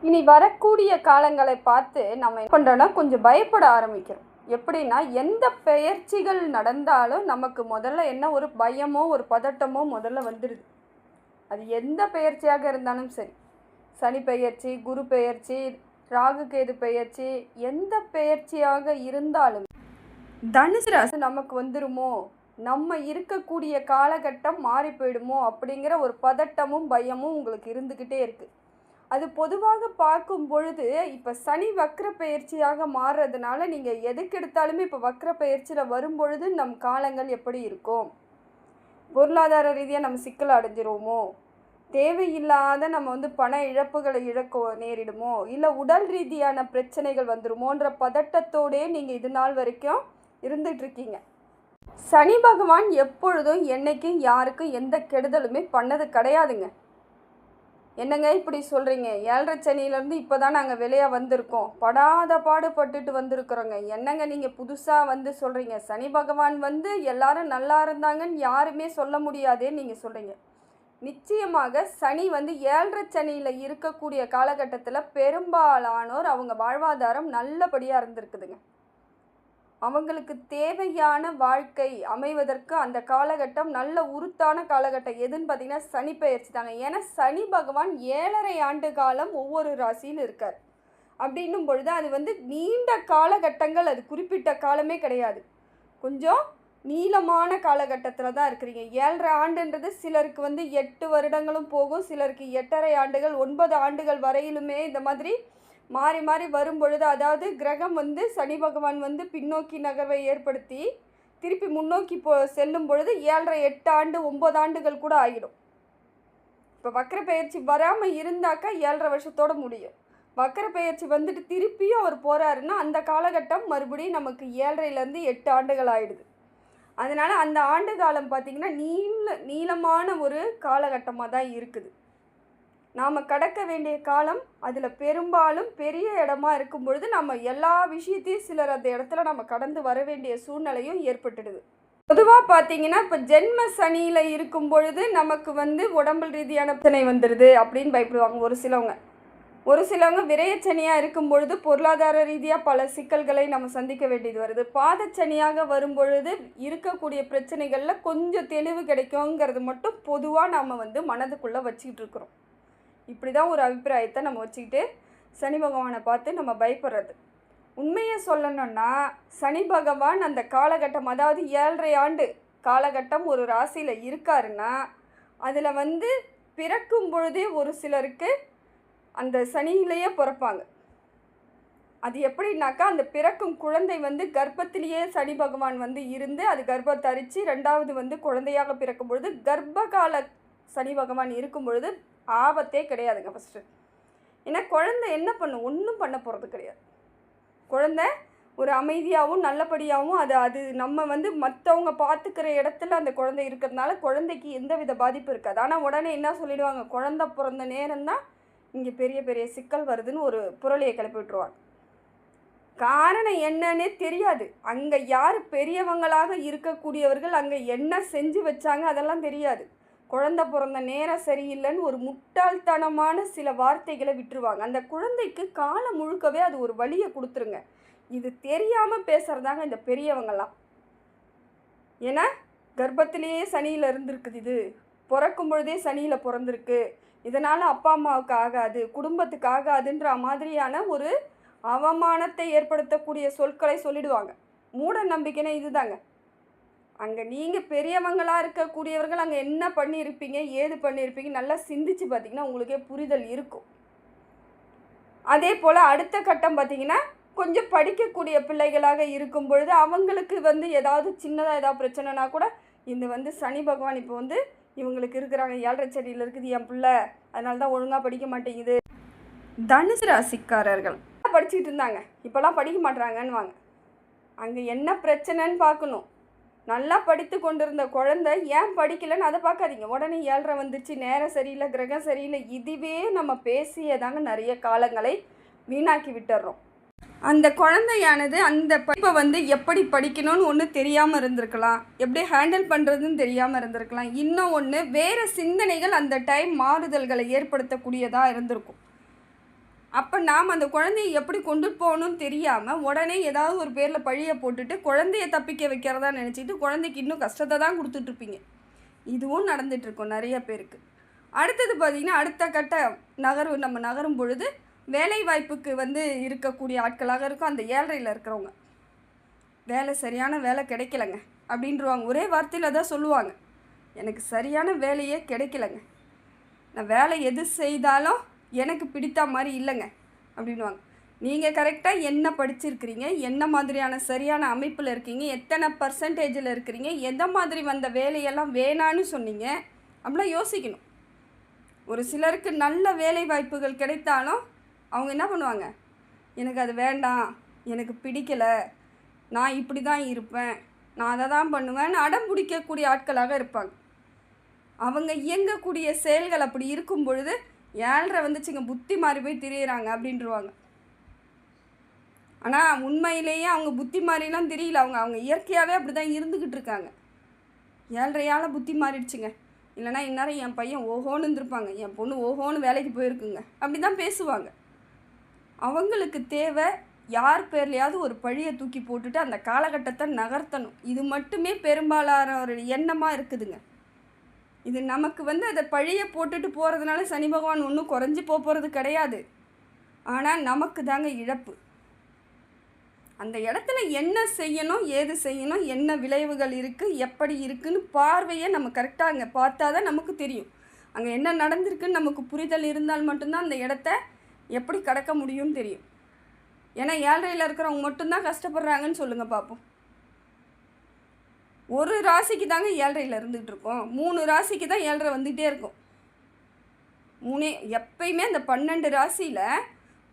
இனி வரக்கூடிய காலங்களை பார்த்து நம்ம என்ன பண்ணுறோன்னா கொஞ்சம் பயப்பட ஆரம்பிக்கிறோம். எப்படின்னா, எந்த பெயர்ச்சிகள் நடந்தாலும் நமக்கு முதல்ல என்ன ஒரு பயமோ ஒரு பதட்டமோ முதல்ல வந்துடுது. அது எந்த பெயர்ச்சியாக இருந்தாலும் சரி, சனி பெயர்ச்சி, குரு பெயர்ச்சி, ராகு கேது பெயர்ச்சி, எந்த பெயர்ச்சியாக இருந்தாலும் தனுசு ராசி நமக்கு வந்துருமோ, நம்ம இருக்கக்கூடிய காலகட்டம் மாறி போயிடுமோ அப்படிங்கிற ஒரு பதட்டமும் பயமும் உங்களுக்கு இருந்துக்கிட்டே இருக்குது. அது பொதுவாக பார்க்கும் பொழுது இப்போ சனி வக்ர பயிற்சியாக மாறுறதுனால நீங்கள் எதுக்கு எடுத்தாலுமே இப்போ வக்ர பயிற்சியில் வரும்பொழுது நம் காலங்கள் எப்படி இருக்கும், பொருளாதார ரீதியாக நம்ம சிக்கல் அடைஞ்சிருவோமோ, தேவையில்லாத நம்ம பண இழப்புகளை இழக்க நேரிடுமோ, இல்லை உடல் ரீதியான பிரச்சனைகள் வந்துடுமோன்ற பதட்டத்தோடே நீங்கள் இது நாள் வரைக்கும் இருந்துகிட்ருக்கீங்க. சனி பகவான் எப்பொழுதும் என்றைக்கும் யாருக்கும் எந்த கெடுதலுமே பண்ணது கிடையாதுங்க. என்னங்க இப்படி சொல்கிறீங்க? 7.5 சனியிலேருந்து இப்போ தான் நாங்கள் வெளியாக வந்திருக்கோம், படாத பாடுபட்டுட்டு வந்திருக்கிறோங்க. என்னங்க நீங்கள் புதுசாக சொல்கிறீங்க? சனி பகவான் எல்லாரும் நல்லா இருந்தாங்கன்னு யாருமே சொல்ல முடியாதேன்னு நீங்கள் சொல்கிறீங்க. நிச்சயமாக சனி 7.5 சனியில் இருக்கக்கூடிய காலகட்டத்தில் பெரும்பாலானோர் அவங்க வாழ்வாதாரம் நல்லபடியாக இருந்திருக்குதுங்க. அவங்களுக்கு தேவையான வாழ்க்கை அமைவதற்கு அந்த காலகட்டம் நல்ல உருத்தான காலகட்டம் எதுன்னு பார்த்தீங்கன்னா சனி பெயர்ச்சி தாங்க. ஏன்னா சனி பகவான் 7.5 ஆண்டு காலம் ஒவ்வொரு ராசியில் இருக்கார். அப்படின்னும் பொழுது அது நீண்ட காலகட்டங்கள், அது குறிப்பிட்ட காலமே கிடையாது, கொஞ்சம் நீளமான காலகட்டத்தில் தான் இருக்கிறீங்க. 7.5 ஆண்டுன்றது சிலருக்கு 8 வருடங்களும் போகும், சிலருக்கு 8.5 ஆண்டுகள் 9 ஆண்டுகள் வரையிலுமே இந்த மாதிரி மாறி மாறி வரும் பொழுது, அதாவது கிரகம் சனி பகவான் பின்னோக்கி நகர்வை ஏற்படுத்தி திருப்பி முன்னோக்கி செல்லும் பொழுது 7.5 8 ஆண்டு 9 ஆண்டுகள் கூட ஆகிடும். இப்போ வக்கர பயிற்சி வராமல் இருந்தாக்கா 7.5 வருஷத்தோடு முடியும். வக்கர பயிற்சி திருப்பியும் அவர் போகிறாருன்னா அந்த காலகட்டம் மறுபடியும் நமக்கு 7.5லேருந்து 8 ஆண்டுகள் ஆகிடுது. அதனால் அந்த ஆண்டு காலம் பார்த்திங்கன்னா நீளமான ஒரு காலகட்டமாக தான் இருக்குது. நாம் கடக்க வேண்டிய காலம் அதில் பெரும்பாலும் பெரிய இடமா இருக்கும் பொழுது நம்ம எல்லா விஷயத்தையும் சிலர் அந்த இடத்துல நம்ம கடந்து வர வேண்டிய சூழ்நிலையும் ஏற்பட்டுடுது. பொதுவாக பார்த்தீங்கன்னா இப்போ ஜென்ம சனியில் இருக்கும் பொழுது நமக்கு உடம்பு ரீதியான பிரச்சனை வந்துடுது அப்படின்னு பயப்படுவாங்க ஒரு சிலவங்க விரயச்சனியாக இருக்கும் பொழுது பொருளாதார ரீதியாக பல சிக்கல்களை நம்ம சந்திக்க வேண்டியது வருது. பாதச்சனியாக வரும் பொழுது இருக்கக்கூடிய பிரச்சனைகளில் கொஞ்சம் தெளிவு கிடைக்குங்கிறது மட்டும் பொதுவாக நம்ம மனதுக்குள்ளே வச்சுக்கிட்டு இருக்கிறோம். இப்படி தான் ஒரு அபிப்பிராயத்தை நம்ம வச்சுக்கிட்டு சனி பகவானை பார்த்து நம்ம பயப்படுறது. உண்மையை சொல்லணும்னா சனி பகவான் அந்த காலகட்டம், அதாவது 7.5 ஆண்டு காலகட்டம் ஒரு ராசியில் இருக்காருன்னா அதில் பிறக்கும் பொழுதே ஒரு சிலருக்கு அந்த சனியிலேயே பிறப்பாங்க. அது எப்படின்னாக்கா, அந்த பிறக்கும் குழந்தை கர்ப்பத்திலேயே சனி பகவான் இருந்து அது கர்ப்பத்தை தரித்து ரெண்டாவது குழந்தையாக பிறக்கும் பொழுது கர்ப்பகால சனி பகவான் இருக்கும் பொழுது ஆபத்தே கிடையாதுங்க. ஃபஸ்ட்டு ஏன்னா குழந்தை என்ன பண்ணும், ஒன்றும் பண்ண போகிறது கிடையாது. குழந்தை ஒரு அமைதியாகவும் நல்லபடியாகவும் அது நம்ம மற்றவங்க பார்த்துக்கிற இடத்துல அந்த குழந்தை இருக்கிறதுனால குழந்தைக்கு எந்த வித பாதிப்பு இருக்காது. ஆனால் உடனே என்ன சொல்லிடுவாங்க, குழந்தை பிறந்த நேரம்தான் இங்கே பெரிய பெரிய சிக்கல் வருதுன்னு ஒரு புரளியை கிளப்பி விட்டுருவாங்க. காரணம் என்னன்னே தெரியாது. அங்கே யார் பெரியவங்களாக இருக்கக்கூடியவர்கள் அங்கே என்ன செஞ்சு வச்சாங்க அதெல்லாம் தெரியாது. குழந்தை பிறந்த நேரம் சரியில்லைன்னு ஒரு முட்டாள்தனமான சில வார்த்தைகளை விட்டுருவாங்க. அந்த குழந்தைக்கு காலம் முழுக்கவே அது ஒரு வலியை கொடுத்துருங்க. இது தெரியாமல் பேசுகிறதாங்க இந்த பெரியவங்கள்லாம். ஏன்னா கர்ப்பத்திலேயே சனியில் இருந்திருக்குது, இது பிறக்கும் பொழுதே சனியில் பிறந்திருக்கு, இதனால் அப்பா அம்மாவுக்கு ஆகாது, குடும்பத்துக்கு ஆகாதுன்ற மாதிரியான ஒரு அவமானத்தை ஏற்படுத்தக்கூடிய சொற்களை சொல்லிடுவாங்க. மூட நம்பிக்கைன்னா இதுதாங்க. அங்கே நீங்கள் பெரியவங்களாக இருக்கக்கூடியவர்கள் அங்கே என்ன பண்ணியிருப்பீங்க, ஏது பண்ணியிருப்பீங்க நல்லா சிந்திச்சு பார்த்திங்கன்னா உங்களுக்கே புரிதல் இருக்கும். அதே போல் அடுத்த கட்டம் பார்த்திங்கன்னா கொஞ்சம் படிக்கக்கூடிய பிள்ளைகளாக இருக்கும் பொழுது அவங்களுக்கு ஏதாவது சின்னதாக ஏதாவது பிரச்சனைனா கூட இந்த சனி பகவான் இப்போ இவங்களுக்கு இருக்கிறாங்க, 7.5 சனியில் இருக்குது என் பிள்ளை, அதனால தான் ஒழுங்காக படிக்க மாட்டேங்குது. தனுசு ராசிக்காரர்கள் படிச்சுட்டு இருந்தாங்க, இப்போல்லாம் படிக்க மாட்டுறாங்கன்னு வாங்க. அங்கே என்ன பிரச்சனைன்னு பார்க்கணும். நல்லா படித்து கொண்டிருந்த குழந்தை ஏன் படிக்கலைன்னு அதை பார்க்காதீங்க. உடனே 7.5 வந்துச்சு, நேரம் சரியில்லை, கிரகம் சரியில்லை, இதுவே நம்ம பேசியதாங்க நிறைய காலங்களை வீணாக்கி விட்டுறோம். அந்த குழந்தையானது அந்த படிப்பை எப்படி படிக்கணும்னு ஒன்று தெரியாமல் இருந்திருக்கலாம், எப்படி ஹேண்டில் பண்ணுறதுன்னு தெரியாமல் இருந்திருக்கலாம். இன்னும் ஒன்று வேறு சிந்தனைகள் அந்த டைம் மாறுதல்களை ஏற்படுத்தக்கூடியதாக இருந்திருக்கும். அப்போ நாம் அந்த குழந்தைய எப்படி கொண்டு போகணும்னு தெரியாமல் உடனே ஏதாவது ஒரு பேரில் பழியை போட்டுட்டு குழந்தைய தப்பிக்க வைக்கிறதா நினச்சிட்டு குழந்தைக்கு இன்னும் கஷ்டத்தை தான் கொடுத்துட்ருப்பீங்க. இதுவும் நடந்துகிட்ருக்கோம் நிறைய பேருக்கு. அடுத்தது பார்த்திங்கன்னா, அடுத்த கட்ட நம்ம நகரும் பொழுது வேலை வாய்ப்புக்கு இருக்கக்கூடிய ஆட்களாக இருக்கும் அந்த ஏழ்றையில் இருக்கிறவங்க. சரியான வேலை கிடைக்கலங்க அப்படின்றவாங்க. ஒரே வார்த்தையில் தான் சொல்லுவாங்க, எனக்கு சரியான வேலையே கிடைக்கலங்க, நான் வேலை எது செய்தாலும் எனக்கு பிடித்த மாதிரி இல்லைங்க அப்படின்வாங்க. நீங்கள் கரெக்டாக என்ன படிச்சிருக்கிறீங்க, என்ன மாதிரியான சரியான அமைப்பில் இருக்கீங்க, எத்தனை பர்சன்டேஜில் இருக்கிறீங்க, எந்த மாதிரி வந்த வேலையெல்லாம் வேணான்னு சொன்னீங்க அப்படிலாம் யோசிக்கணும். ஒரு சிலருக்கு நல்ல வேலை வாய்ப்புகள் கிடைத்தாலும் அவங்க என்ன பண்ணுவாங்க, எனக்கு அது வேண்டாம், எனக்கு பிடிக்கலை, நான் இப்படி தான் இருப்பேன், நான் அதை தான் பண்ணுவேன்னு அடம் பிடிக்கக்கூடிய ஆட்களாக இருப்பாங்க. அவங்க இயங்கக்கூடிய செயல்கள் அப்படி இருக்கும் பொழுது ஏழ்ரை வந்துச்சுங்க புத்தி மாறி போய் திரியிறாங்க அப்படின்றவாங்க. ஆனால் உண்மையிலேயே அவங்க புத்தி மாறிலாம் தெரியல, அவங்க இயற்கையாகவே அப்படி தான் இருந்துக்கிட்டு இருக்காங்க. ஏழ்றையால் புத்தி மாறிடுச்சுங்க, இல்லைனா இந்நேரம் என் பையன் ஓஹோன்னு இருந்திருப்பாங்க, என் பொண்ணு ஓஹோன்னு வேலைக்கு போயிருக்குங்க அப்படி தான் பேசுவாங்க. அவங்களுக்கு தேவை யார் பேர்லையாவது ஒரு பழியை தூக்கி போட்டுட்டு அந்த காலகட்டத்தை நகர்த்தணும். இது மட்டுமே பெரும்பாலான ஒரு எண்ணமாக இருக்குதுங்க. இது நமக்கு அதை பழியை போட்டுட்டு போகிறதுனால சனி பகவான் ஒன்றும் குறைஞ்சி போகிறது கிடையாது. ஆனால் நமக்கு தாங்க இழப்பு. அந்த இடத்துல என்ன செய்யணும், ஏது செய்யணும், என்ன விளைவுகள் இருக்குது, எப்படி இருக்குதுன்னு பார்வையை நம்ம கரெக்டாக அங்கே பார்த்தா தான் நமக்கு தெரியும். அங்கே என்ன நடந்திருக்குன்னு நமக்கு புரிதல் இருந்தால் மட்டும்தான் அந்த இடத்த எப்படி கடக்க முடியும்னு தெரியும். ஏன்னா ஏழ்றையில் இருக்கிறவங்க மட்டும்தான் கஷ்டப்படுறாங்கன்னு சொல்லுங்கள் பார்ப்போம். ஒரு ராசிக்கு தாங்க ஏழ்றையில் இருந்துகிட்டு இருக்கோம், 3 ராசிக்கு தான் ஏழ்ரை வந்துகிட்டே இருக்கும். எப்பயுமே அந்த 12 ராசியில்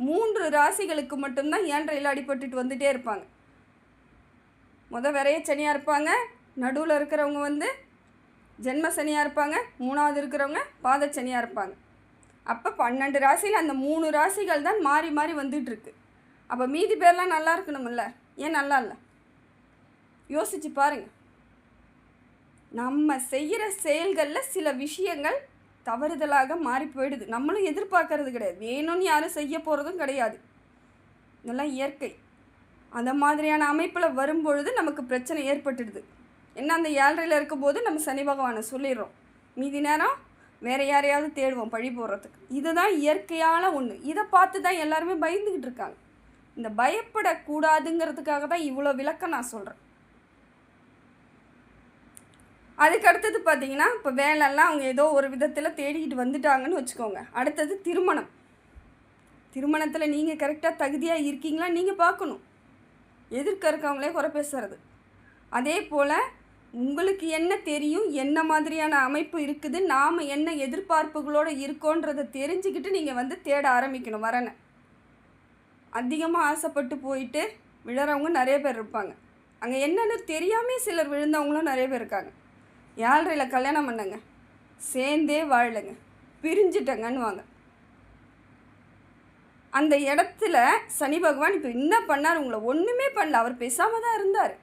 3 ராசிகளுக்கு மட்டும்தான் ஏழ்றையில் அடிபட்டுட்டு வந்துகிட்டே இருப்பாங்க. விரைய சனியாக இருப்பாங்க, நடுவில் இருக்கிறவங்க ஜென்ம சனியாக இருப்பாங்க, 3வது இருக்கிறவங்க பாத சனியாக இருப்பாங்க. அப்போ 12 ராசியில் அந்த 3 ராசிகள் தான் மாறி மாறி வந்துட்டுருக்கு. அப்போ மீதி பேர்லாம் நல்லா இருக்கணுமில்ல, ஏன் நல்லா இல்லை? யோசிச்சு பாருங்கள். நம்ம செய்கிற செயல்களில் சில விஷயங்கள் தவறுதலாக மாறி போயிடுது. நம்மளும் எதிர்பார்க்கறது கிடையாது, வேணும்னு யாரும் செய்ய போகிறதும் கிடையாது. இதெல்லாம் இயற்கை. அந்த மாதிரியான அமைப்பில் வரும்பொழுது நமக்கு பிரச்சனை ஏற்பட்டுடுது. என்ன, அந்த ஏழ்றையில் இருக்கும்போது நம்ம சனி பகவானை சொல்லிடுறோம், மீதி நேரம் வேறு யாரையாவது தேடுவோம் பழி போடுறதுக்கு. இதுதான் இயற்கையான ஒன்று. இதை பார்த்து தான் எல்லாருமே பயந்துக்கிட்டு இருக்காங்க. இந்த பயப்படக்கூடாதுங்கிறதுக்காக தான் இவ்வளோ விளக்கம் நான் சொல்கிறேன். அதுக்கு அடுத்தது பார்த்திங்கன்னா, இப்போ வேலைலாம் அவங்க ஏதோ ஒரு விதத்தில் தேடிக்கிட்டு வந்துட்டாங்கன்னு வச்சுக்கோங்க. அடுத்தது திருமணம். திருமணத்தில் நீங்கள் கரெக்டாக தகுதியாக இருக்கீங்களா நீங்கள் பார்க்கணும். எதிர்க்க இருக்கவங்களே குறை பேசுறது. அதே போல் உங்களுக்கு என்ன தெரியும், என்ன மாதிரியான அமைப்பு இருக்குது, நாம் என்ன எதிர்பார்ப்புகளோடு இருக்கோன்றதை தெரிஞ்சுக்கிட்டு நீங்கள் தேட ஆரம்பிக்கணும். வரனை அதிகமாக ஆசைப்பட்டு போயிட்டு விழறவங்க நிறைய பேர் இருப்பாங்க. அங்கே என்னென்னு தெரியாமல் சிலர் விழுந்தவங்களும் நிறைய பேர் இருக்காங்க. ஏழ்றையில் கல்யாணம் பண்ணங்க, சேர்ந்தே வாழலைங்க, பிரிஞ்சிட்டங்கன்னு வாங்க. அந்த இடத்துல சனி பகவான் இப்போ என்ன பண்ணார், உங்களை ஒன்றுமே பண்ணல, அவர் பேசாமல் தான் இருந்தார்.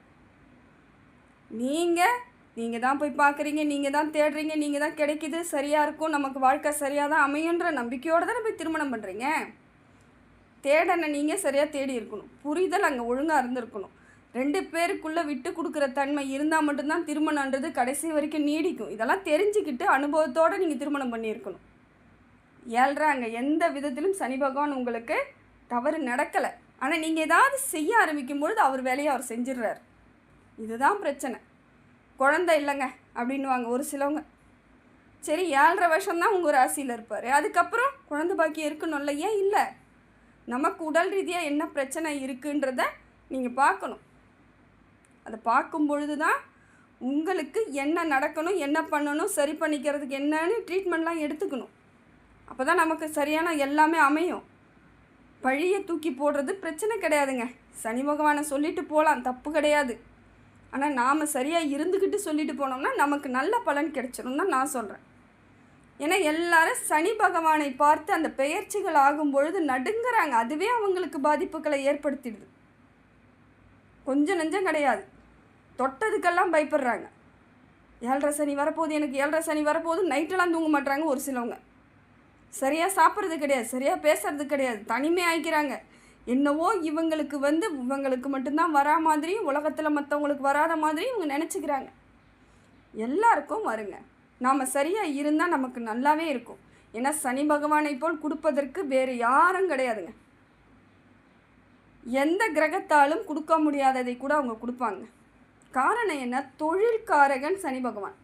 நீங்கள் தான் போய் பார்க்குறீங்க, நீங்கள் தான் தேடுறீங்க, நீங்கள் தான் கிடைக்கிது, சரியாக இருக்கும், நமக்கு வாழ்க்கை சரியாக தான் அமையுன்ற நம்பிக்கையோடு தானே போய் திருமணம் பண்ணுறீங்க. தேடனை நீங்கள் சரியாக தேடி இருக்கணும், புரிதல் அங்கே ஒழுங்காக இருந்திருக்கணும். 2 பேருக்குள்ளே விட்டு கொடுக்குற தன்மை இருந்தால் மட்டும்தான் திருமணன்றது கடைசி வரைக்கும் நீடிக்கும். இதெல்லாம் தெரிஞ்சுக்கிட்டு அனுபவத்தோடு நீங்கள் திருமணம் பண்ணியிருக்கணும். ஏழ்ரை அங்கே எந்த விதத்திலும் சனி பகவான் உங்களுக்கு தவறு நடக்கலை. ஆனால் நீங்கள் ஏதாவது செய்ய ஆரம்பிக்கும்பொழுது அவர் வேலையை அவர் செஞ்சிடுறார். இதுதான் பிரச்சனை. குழந்தை இல்லைங்க அப்படின்வாங்க ஒரு சிலவங்க. சரி, 7.5 வருஷம்தான் உங்கள் ராசியில் இருப்பார், அதுக்கப்புறம் குழந்தை பாக்கியம் இருக்கணும்ல, ஏன் இல்லை? நமக்கு உடல் ரீதியாக என்ன பிரச்சனை இருக்குன்றத நீங்கள் பார்க்கணும். அதை பார்க்கும் பொழுது தான் உங்களுக்கு என்ன நடக்கணும், என்ன பண்ணணும், சரி பண்ணிக்கிறதுக்கு என்னன்னு ட்ரீட்மெண்ட்லாம் எடுத்துக்கணும். அப்போ தான் நமக்கு சரியான எல்லாமே அமையும். பழியை தூக்கி போடுறது பிரச்சனை கிடையாதுங்க. சனி பகவானை சொல்லிட்டு போகலாம், தப்பு கிடையாது. ஆனால் நாம் சரியாக இருந்துக்கிட்டு சொல்லிட்டு போனோம்னா நமக்கு நல்ல பலன் கிடைச்சிடும் தான் நான் சொல்கிறேன். ஏன்னா எல்லாரும் சனி பகவானை பார்த்து அந்த பெயர்ச்சிகள் ஆகும் பொழுது நடுங்கிறாங்க. அதுவே அவங்களுக்கு பாதிப்புகளை ஏற்படுத்திடுது. கொஞ்சம் நெஞ்சம் கிடையாது, தொட்டதுக்கெல்லாம் பயப்படுறாங்க. 7.5 சனி வரப்போகுது, எனக்கு 7.5 சனி வரப்போகுது, நைட்டெல்லாம் தூங்க மாட்டாங்க ஒரு சிலவங்க. சரியாக சாப்பிட்றது கிடையாது, சரியாக பேசுறது கிடையாது, தனிமை ஆகிக்கிறாங்க. என்னவோ இவங்களுக்கு மட்டும்தான் வரா மாதிரி, உலகத்தில் மற்றவங்களுக்கு வராத மாதிரி இவங்க நினச்சிக்கிறாங்க. எல்லாருக்கும் வருங்க. நாம் சரியாக இருந்தால் நமக்கு நல்லாவே இருக்கும். ஏன்னா சனி பகவானை போல் கொடுப்பதற்கு வேறு யாரும் கிடையாதுங்க. எந்த கிரகத்தாலும் கொடுக்க முடியாததை கூட அவங்க கொடுப்பாங்க. காரணம் என்ன? தொழில்காரகன் சனி பகவான்.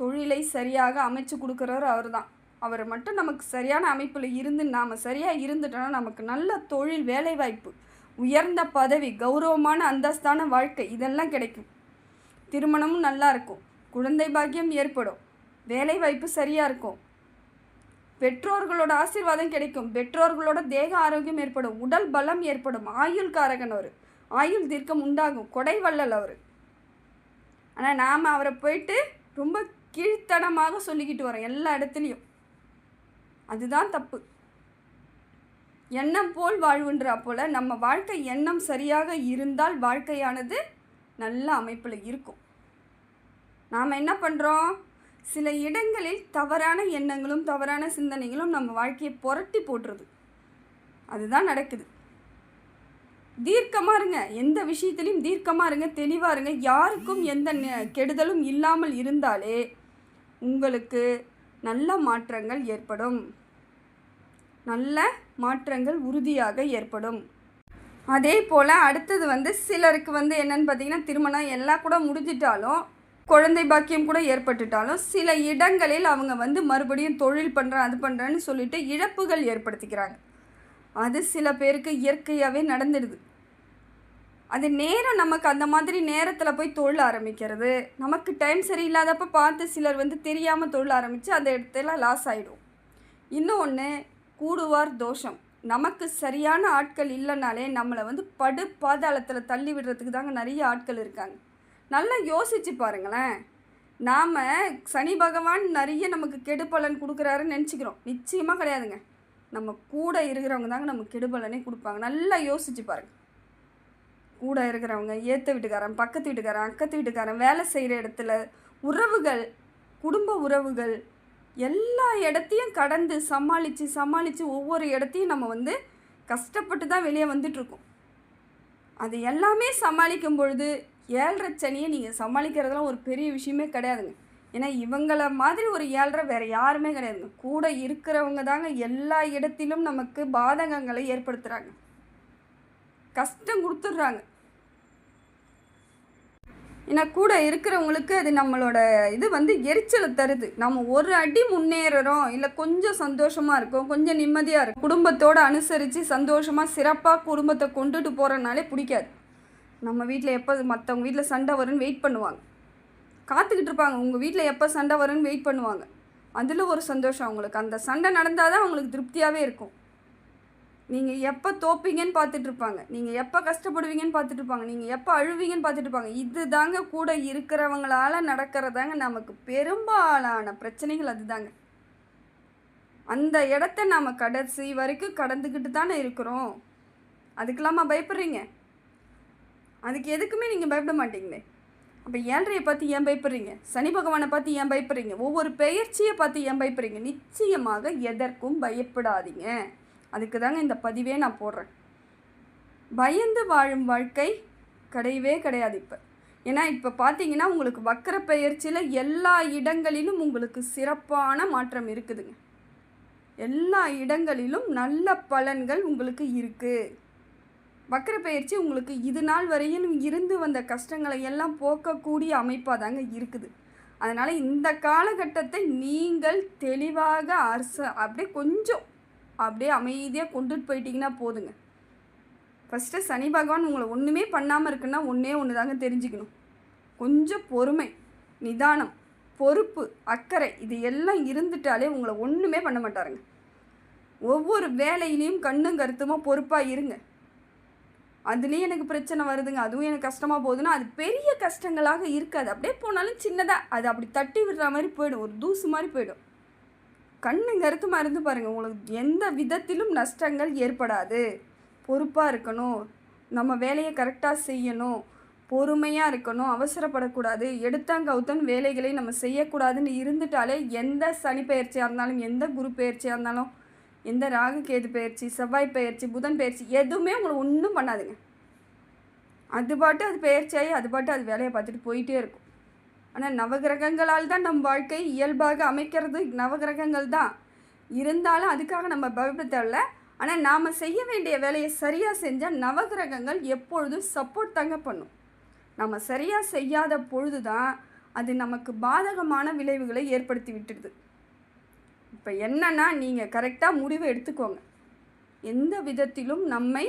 தொழிலை சரியாக அமைச்சு கொடுக்குறவர் அவர் தான். அவர் மட்டும் நமக்கு சரியான அமைப்பில் இருந்து நாம் சரியாக இருந்துட்டோன்னா நமக்கு நல்ல தொழில், வேலைவாய்ப்பு, உயர்ந்த பதவி, கௌரவமான அந்தஸ்தான வாழ்க்கை இதெல்லாம் கிடைக்கும். திருமணமும் நல்லா இருக்கும், குழந்தை பாக்கியம் ஏற்படும், வேலைவாய்ப்பு சரியாக இருக்கும், பெற்றோர்களோட ஆசீர்வாதம் கிடைக்கும், பெற்றோர்களோட தேக ஆரோக்கியம் ஏற்படும், உடல் பலம் ஏற்படும். ஆயுள் காரகன் அவர், ஆயுள் தீர்க்கம் உண்டாகும், கொடை வள்ளல் அவர். ஆனால் நாம் அவரை போயிட்டு ரொம்ப கீழ்த்தனமாக சொல்லிக்கிட்டு வரோம் எல்லா இடத்துலையும். அதுதான் தப்பு. எண்ணம் போல் வாழ்வுன்றா போல் நம்ம வாழ்க்கை எண்ணம் சரியாக இருந்தால் வாழ்க்கையானது நல்ல அமைப்பில் இருக்கும். நாம் என்ன பண்ணுறோம்? சில இடங்களில் தவறான எண்ணங்களும் தவறான சிந்தனைகளும் நம்ம வாழ்க்கையை புரட்டி போட்டுருது. அதுதான் நடக்குது. தீர்க்கமாக இருங்க, எந்த விஷயத்துலையும் தீர்க்கமாக இருங்க, தெளிவாக இருங்க. யாருக்கும் எந்த கெடுதலும் இல்லாமல் இருந்தாலே உங்களுக்கு நல்ல மாற்றங்கள் ஏற்படும், நல்ல மாற்றங்கள் உறுதியாக ஏற்படும். அதே போல் அடுத்தது சிலருக்கு என்னென்னு பார்த்தீங்கன்னா, திருமணம் எல்லாம் கூட முடிஞ்சிட்டாலும், குழந்தை பாக்கியம் கூட ஏற்பட்டுட்டாலும், சில இடங்களில் அவங்க மறுபடியும் தொழில் பண்ணுறேன் அது பண்ணுறேன்னு சொல்லிட்டு இழப்புகள் ஏற்படுத்திக்கிறாங்க. அது சில பேருக்கு இயற்கையாகவே நடந்துடுது. அது நேரம் நமக்கு அந்த மாதிரி நேரத்தில் போய் தொழில் ஆரம்பிக்கிறது, நமக்கு டைம் சரியில்லாதப்போ பார்த்து சிலர் தெரியாமல் தொழில் ஆரம்பித்து அந்த இடத்துல லாஸ் ஆகிடும். இன்னொன்று, கூடுவார் தோஷம். நமக்கு சரியான ஆட்கள் இல்லைனாலே நம்மளை படு பாதாளத்தில் தள்ளி விடுறதுக்கு தாங்க நிறைய ஆட்கள் இருக்காங்க. நல்லா யோசித்து பாருங்களேன். நாம் சனி பகவான் நிறைய நமக்கு கெடுபலன் கொடுக்குறாருன்னு நினச்சிக்கிறோம். நிச்சயமாக கிடையாதுங்க. நம்ம கூட இருக்கிறவங்க தாங்க நமக்கு கெடுபலனே கொடுப்பாங்க. நல்லா யோசித்து பாருங்கள். கூட இருக்கிறவங்க, ஏற்ற வீட்டுக்காரன், பக்கத்து வீட்டுக்காரன், அக்கத்து வீட்டுக்காரன், வேலை செய்கிற இடத்துல உறவுகள், குடும்ப உறவுகள், எல்லா இடத்தையும் கடந்து சமாளித்து ஒவ்வொரு இடத்தையும் நம்ம கஷ்டப்பட்டு தான் வெளியே வந்துட்டுருக்கோம். அது எல்லாமே சமாளிக்கும் பொழுது 7.5 சனியை நீங்கள் சமாளிக்கிறதுலாம் ஒரு பெரிய விஷயமே கிடையாதுங்க. ஏன்னா இவங்கள மாதிரி ஒரு 7.5 வேறு யாருமே கிடையாதுங்க. கூட இருக்கிறவங்க தாங்க எல்லா இடத்திலும் நமக்கு பாதகங்களை ஏற்படுத்துகிறாங்க, கஷ்டம் கொடுத்துட்றாங்க. ஏன்னா கூட இருக்கிறவங்களுக்கு அது நம்மளோட எரிச்சலை தருது. நம்ம ஒரு அடி முன்னேறுறோம், இல்லை கொஞ்சம் சந்தோஷமாக இருக்கும், கொஞ்சம் நிம்மதியாக இருக்கும், குடும்பத்தோடு அனுசரித்து சந்தோஷமாக சிறப்பாக குடும்பத்தை கொண்டுட்டு போகிறனாலே பிடிக்காது. நம்ம வீட்டில் எப்போ மற்றவங்க வீட்டில் சண்டை வரும்னு வெயிட் பண்ணுவாங்க, காத்துக்கிட்டு இருப்பாங்க. உங்கள் வீட்டில் எப்போ சண்டை வரும்னு வெயிட் பண்ணுவாங்க. அதில் ஒரு சந்தோஷம் அவங்களுக்கு. அந்த சண்டை நடந்தால் தான் அவங்களுக்கு திருப்தியாகவே இருக்கும். நீங்கள் எப்போ தோப்பீங்கன்னு பார்த்துட்ருப்பாங்க, நீங்கள் எப்போ கஷ்டப்படுவீங்கன்னு பார்த்துட்ருப்பாங்க, நீங்கள் எப்போ அழுவீங்கன்னு பார்த்துட்ருப்பாங்க. இது தாங்க கூட இருக்கிறவங்களால் நடக்கிறதாங்க நமக்கு பெரும்பாலான பிரச்சனைகள். அதுதாங்க. அந்த இடத்த நாம் கடைசி வரைக்கும் கடந்துக்கிட்டு தானே இருக்கிறோம். அதுக்கெல்லாமா பயப்படுறீங்க? அதுக்கு எதுக்குமே நீங்கள் பயப்பட மாட்டீங்களே. அப்போ 7.5 பார்த்து ஏன் பயப்படுறீங்க? சனி பகவானை பார்த்து ஏன் பயப்படுறீங்க? ஒவ்வொரு பெயர்ச்சியை பார்த்து ஏன் பயப்படுறீங்க? நிச்சயமாக எதற்கும் பயப்படாதீங்க. அதுக்கு தாங்க இந்த பதிவே நான் போடுறேன். பயந்து வாழும் வாழ்க்கை கிடையவே கிடையாது இப்போ. ஏன்னா இப்போ பார்த்தீங்கன்னா உங்களுக்கு வக்கர பெயர்ச்சியில் எல்லா இடங்களிலும் உங்களுக்கு சிறப்பான மாற்றம் இருக்குதுங்க. எல்லா இடங்களிலும் நல்ல பலன்கள் உங்களுக்கு இருக்குது. வக்கர பெயர்ச்சி உங்களுக்கு இது நாள் வரையிலும் இருந்து வந்த கஷ்டங்களை எல்லாம் போக்கக்கூடிய அமைப்பாக தாங்க இருக்குது. அதனால் இந்த காலகட்டத்தை நீங்கள் தெளிவாக அப்படியே கொஞ்சம் அப்படியே அமைதியாக கொண்டுட்டு போயிட்டீங்கன்னா போதுங்க. ஃபஸ்ட்டு சனி பகவான் உங்களை ஒன்றுமே பண்ணாமல் இருக்குன்னா ஒன்று தாங்க தெரிஞ்சுக்கணும். கொஞ்சம் பொறுமை, நிதானம், பொறுப்பு, அக்கறை இது எல்லாம் இருந்துட்டாலே உங்களை ஒன்றுமே பண்ண மாட்டாருங்க. ஒவ்வொரு வேலையிலையும் கண்ணும் கருத்துமாக பொறுப்பாக இருங்க. அதுலேயும் எனக்கு பிரச்சனை வருதுங்க, அதுவும் எனக்கு கஷ்டமாக போகுதுன்னா அது பெரிய கஷ்டங்களாக இருக்காது. அப்படியே போனாலும் சின்னதாக அது அப்படி தட்டி விடுற மாதிரி போயிடும், ஒரு தூசு மாதிரி போயிடும். கண்ணு கருத்துமாக இருந்து பாருங்கள், உங்களுக்கு எந்த விதத்திலும் நஷ்டங்கள் ஏற்படாது. பொறுப்பாக இருக்கணும், நம்ம வேலையை கரெக்டாக செய்யணும், பொறுமையாக இருக்கணும், அவசரப்படக்கூடாது, எடுத்தாங்கவுத்தன் வேலைகளை நம்ம செய்யக்கூடாதுன்னு இருந்துட்டாலே எந்த சனி பெயர்ச்சியாக இருந்தாலும், எந்த குரு பெயர்ச்சியாக இருந்தாலும், எந்த ராகு கேது பெயர்ச்சி, செவ்வாய் பெயர்ச்சி, புதன் பெயர்ச்சி எதுவுமே உங்களை ஒன்றும் பண்ணாதுங்க. அது பாட்டு அது பெயர்ச்சியாகி அது பாட்டு அது வேலையை பார்த்துட்டு போயிட்டே இருக்கும். ஆனால் நவகிரகங்களால் தான் நம் வாழ்க்கை இயல்பாக அமைக்கிறது நவகிரகங்கள் தான். இருந்தாலும் அதுக்காக நம்ம பயப்பட தேவையில்ல. ஆனால் நாம் செய்ய வேண்டிய வேலையை சரியாக செஞ்சால் நவகிரகங்கள் எப்பொழுதும் சப்போர்ட் தாங்க பண்ணும். நம்ம சரியாக செய்யாத பொழுது தான் அது நமக்கு பாதகமான விளைவுகளை ஏற்படுத்தி விட்டுடுது. இப்போ என்னன்னா, நீங்கள் கரெக்டாக முடிவு எடுத்துக்கோங்க. எந்த விதத்திலும் நம்மை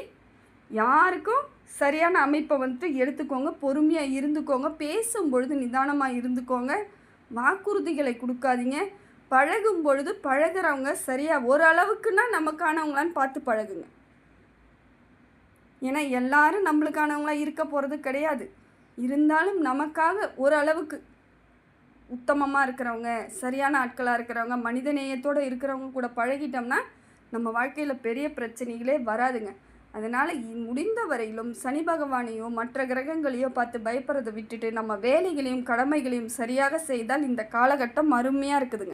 யாருக்கும் சரியான அமைப்பை எடுத்துக்கோங்க. பொறுமையாக இருந்துக்கோங்க. பேசும்பொழுது நிதானமாக இருந்துக்கோங்க. வாக்குறுதிகளை கொடுக்காதீங்க. பழகும் பொழுது பழகிறவங்க சரியாக ஓரளவுக்குன்னா நமக்கானவங்களான்னு பார்த்து பழகுங்க. ஏன்னா எல்லாரும் நம்மளுக்கானவங்களா இருக்க போகிறது கிடையாது. இருந்தாலும் நமக்காக ஓரளவுக்கு உத்தமமாக இருக்கிறவங்க, சரியான ஆட்களாக இருக்கிறவங்க, மனிதநேயத்தோடு இருக்கிறவங்க கூட பழகிட்டோம்னா நம்ம வாழ்க்கையில் பெரிய பிரச்சனைகளே வராதுங்க. அதனால் முடிந்த வரையிலும் சனி பகவானையோ மற்ற கிரகங்களையோ பார்த்து பயப்படுறதை விட்டுட்டு நம்ம வேலைகளையும் கடமைகளையும் சரியாக செய்தால் இந்த காலகட்டம் அருமையாக இருக்குதுங்க.